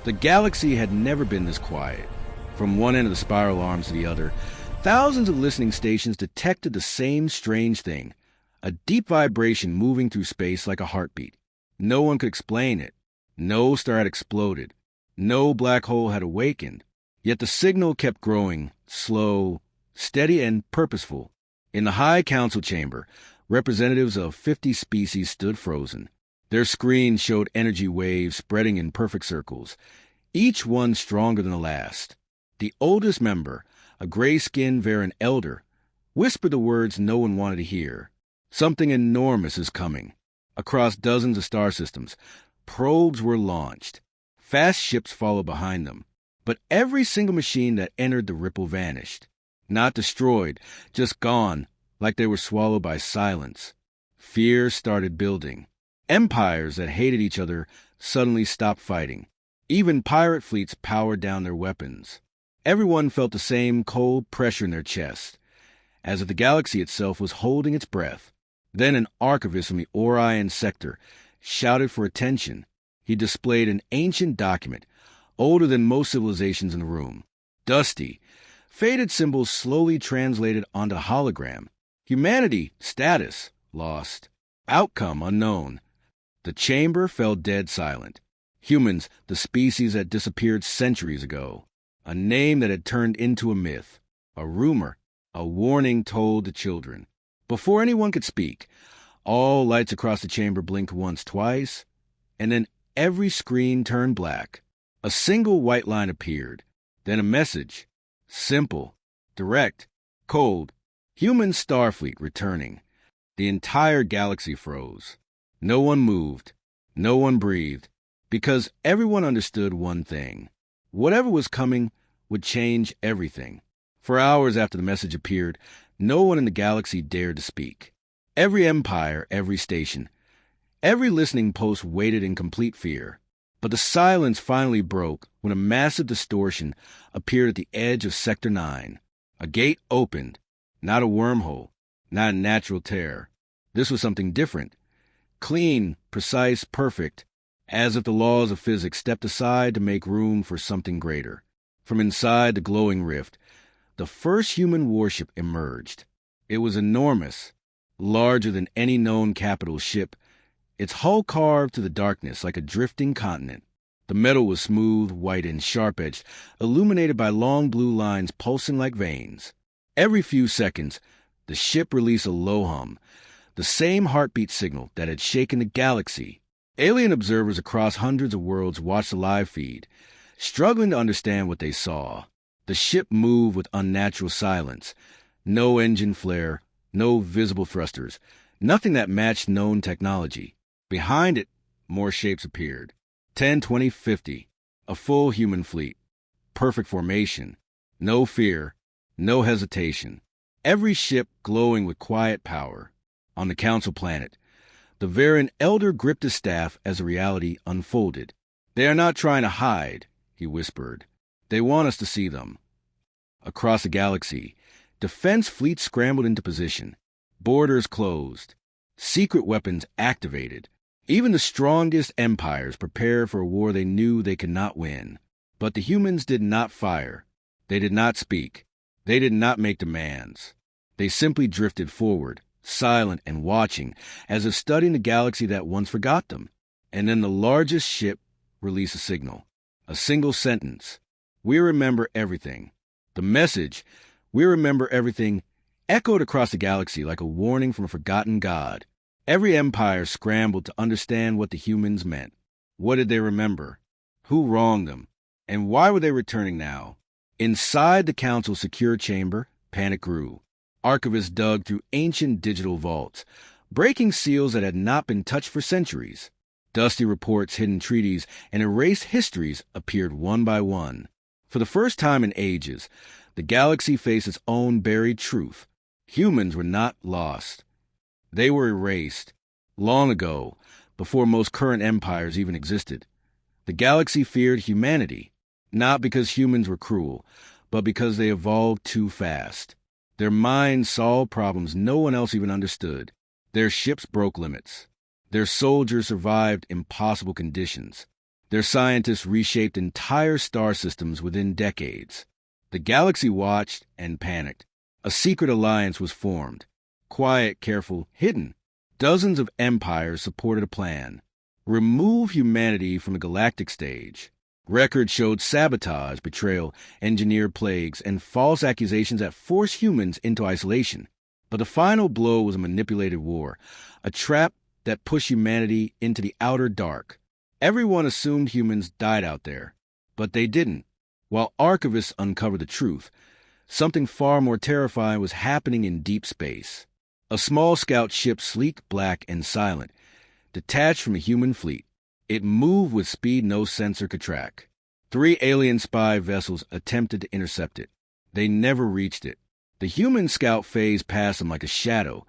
The galaxy had never been this quiet. From one end of the spiral arms to the other, thousands of listening stations detected the same strange thing, a deep vibration moving through space like a heartbeat. No one could explain it. No star had exploded. No black hole had awakened. Yet the signal kept growing, slow, steady, and purposeful. In the High Council chamber, representatives of 50 species stood frozen. Their screens showed energy waves spreading in perfect circles, each one stronger than the last. The oldest member, a gray-skinned Varan elder, whispered the words no one wanted to hear. Something enormous is coming. Across dozens of star systems, probes were launched. Fast ships followed behind them. But every single machine that entered the ripple vanished. Not destroyed, just gone, like they were swallowed by silence. Fear started building. Empires that hated each other suddenly stopped fighting. Even pirate fleets powered down their weapons. Everyone felt the same cold pressure in their chest, as if the galaxy itself was holding its breath. Then an archivist from the Orion sector shouted for attention. He displayed an ancient document, older than most civilizations in the room. Dusty, faded symbols slowly translated onto hologram. Humanity, status, lost. Outcome, unknown. The chamber fell dead silent. Humans, the species that disappeared centuries ago. A name that had turned into a myth. A rumor. A warning told to children. Before anyone could speak, all lights across the chamber blinked once, twice, and then every screen turned black. A single white line appeared. Then a message. Simple. Direct. Cold. Human Starfleet returning. The entire galaxy froze. No one moved. No one breathed. Because everyone understood one thing. Whatever was coming would change everything. For hours after the message appeared, no one in the galaxy dared to speak. Every empire, every station, every listening post waited in complete fear. But the silence finally broke when a massive distortion appeared at the edge of Sector 9. A gate opened. Not a wormhole. Not a natural tear. This was something different. Clean, precise, perfect, as if the laws of physics stepped aside to make room for something greater. From inside the glowing rift, the first human warship emerged. It was enormous, larger than any known capital ship, its hull carved to the darkness like a drifting continent. The metal was smooth, white, and sharp-edged, illuminated by long blue lines pulsing like veins. Every few seconds, the ship released a low hum, the same heartbeat signal that had shaken the galaxy. Alien observers across hundreds of worlds watched the live feed, struggling to understand what they saw. The ship moved with unnatural silence. No engine flare, no visible thrusters, nothing that matched known technology. Behind it, more shapes appeared. 10, 20, 50. A full human fleet. Perfect formation. No fear. No hesitation. Every ship glowing with quiet power. On the council planet, the Varan elder gripped his staff as the reality unfolded. "They are not trying to hide," he whispered. "They want us to see them." Across the galaxy, defense fleets scrambled into position. Borders closed. Secret weapons activated. Even the strongest empires prepared for a war they knew they could not win. But the humans did not fire. They did not speak. They did not make demands. They simply drifted forward, silent and watching, as if studying the galaxy that once forgot them. And then the largest ship released a signal. A single sentence. "We remember everything." The message, "We remember everything," echoed across the galaxy like a warning from a forgotten god. Every empire scrambled to understand what the humans meant. What did they remember? Who wronged them? And why were they returning now? Inside the council's secure chamber, panic grew. Archivists dug through ancient digital vaults, breaking seals that had not been touched for centuries. Dusty reports, hidden treaties, and erased histories appeared one by one. For the first time in ages, the galaxy faced its own buried truth. Humans were not lost. They were erased. Long ago, before most current empires even existed. The galaxy feared humanity, not because humans were cruel, but because they evolved too fast. Their minds solved problems no one else even understood. Their ships broke limits. Their soldiers survived impossible conditions. Their scientists reshaped entire star systems within decades. The galaxy watched and panicked. A secret alliance was formed. Quiet, careful, hidden. Dozens of empires supported a plan. Remove humanity from the galactic stage. Records showed sabotage, betrayal, engineered plagues, and false accusations that forced humans into isolation. But the final blow was a manipulated war, a trap that pushed humanity into the outer dark. Everyone assumed humans died out there, but they didn't. While archivists uncovered the truth, something far more terrifying was happening in deep space. A small scout ship, sleek, black, and silent, detached from a human fleet. It moved with speed no sensor could track. 3 alien spy vessels attempted to intercept it. They never reached it. The human scout phased past them like a shadow,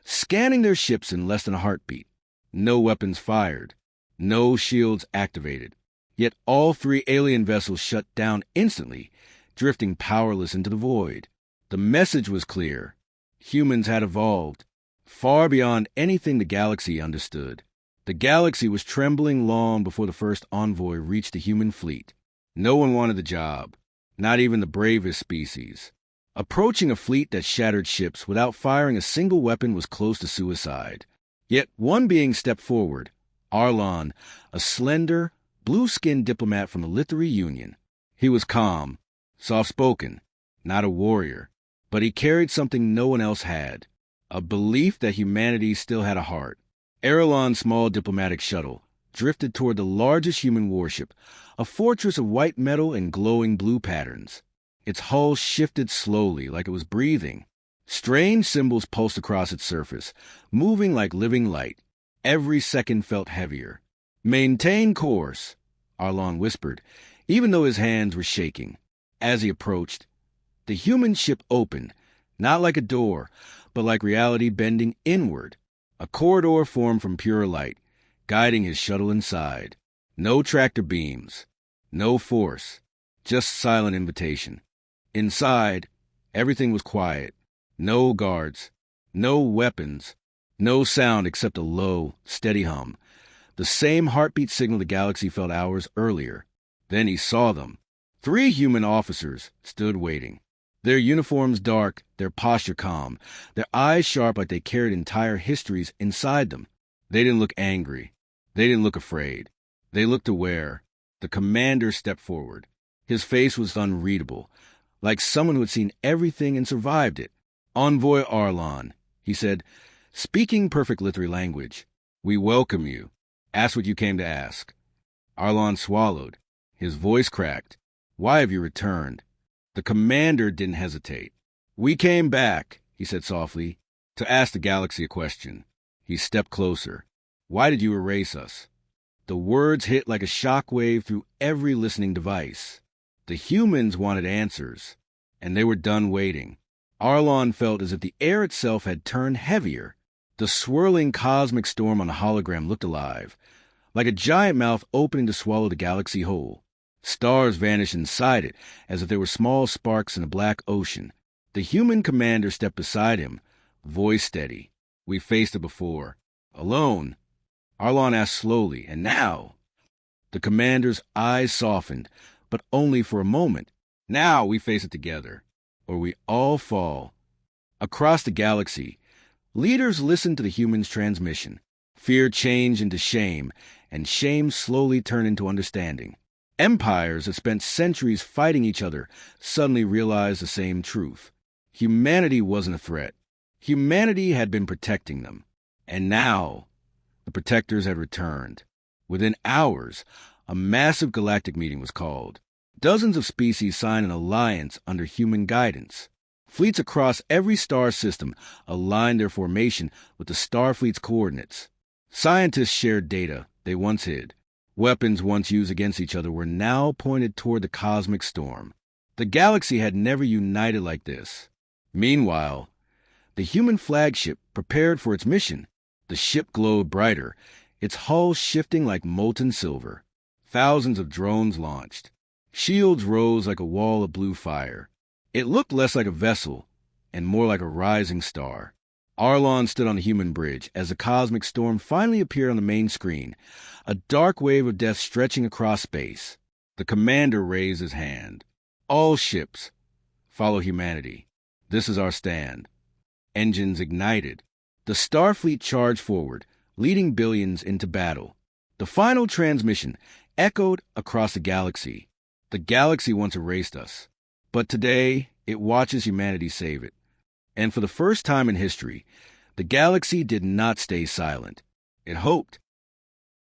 scanning their ships in less than a heartbeat. No weapons fired. No shields activated. Yet all 3 alien vessels shut down instantly, drifting powerless into the void. The message was clear. Humans had evolved, far beyond anything the galaxy understood. The galaxy was trembling long before the first envoy reached the human fleet. No one wanted the job, not even the bravest species. Approaching a fleet that shattered ships without firing a single weapon was close to suicide. Yet one being stepped forward, Arlon, a slender, blue-skinned diplomat from the Literary Union. He was calm, soft-spoken, not a warrior, but he carried something no one else had, a belief that humanity still had a heart. Arlon's small diplomatic shuttle drifted toward the largest human warship, a fortress of white metal and glowing blue patterns. Its hull shifted slowly, like it was breathing. Strange symbols pulsed across its surface, moving like living light. Every second felt heavier. "Maintain course," Arlon whispered, even though his hands were shaking. As he approached, the human ship opened, not like a door, but like reality bending inward. A corridor formed from pure light, guiding his shuttle inside. No tractor beams, no force, just silent invitation. Inside, everything was quiet. No guards, no weapons, no sound except a low, steady hum. The same heartbeat signal the galaxy felt hours earlier. Then he saw them. 3 human officers stood waiting. Their uniforms dark, their posture calm, their eyes sharp like they carried entire histories inside them. They didn't look angry. They didn't look afraid. They looked aware. The commander stepped forward. His face was unreadable, like someone who had seen everything and survived it. "Envoy Arlon," he said, speaking perfect literary language. "We welcome you. Ask what you came to ask." Arlon swallowed. His voice cracked. "Why have you returned?" The commander didn't hesitate. "We came back," he said softly, "to ask the galaxy a question." He stepped closer. "Why did you erase us?" The words hit like a shockwave through every listening device. The humans wanted answers, and they were done waiting. Arlon felt as if the air itself had turned heavier. The swirling cosmic storm on the hologram looked alive, like a giant mouth opening to swallow the galaxy whole. Stars vanished inside it, as if they were small sparks in a black ocean. The human commander stepped beside him, voice steady. "We faced it before. Alone?" Arlon asked slowly, "And now?" The commander's eyes softened, but only for a moment. "Now we face it together, or we all fall." Across the galaxy, leaders listened to the humans' transmission. Fear changed into shame, and shame slowly turned into understanding. Empires that spent centuries fighting each other suddenly realized the same truth. Humanity wasn't a threat. Humanity had been protecting them. And now, the protectors had returned. Within hours, a massive galactic meeting was called. Dozens of species signed an alliance under human guidance. Fleets across every star system aligned their formation with the Starfleet's coordinates. Scientists shared data they once hid. Weapons once used against each other were now pointed toward the cosmic storm. The galaxy had never united like this. Meanwhile, the human flagship prepared for its mission. The ship glowed brighter, its hull shifting like molten silver. Thousands of drones launched. Shields rose like a wall of blue fire. It looked less like a vessel and more like a rising star. Arlon stood on the human bridge as a cosmic storm finally appeared on the main screen, a dark wave of death stretching across space. The commander raised his hand. All ships, follow humanity. This is our stand. Engines ignited. The Starfleet charged forward, leading billions into battle. The final transmission echoed across the galaxy. The galaxy once erased us, but today it watches humanity save it. And for the first time in history, the galaxy did not stay silent. It hoped.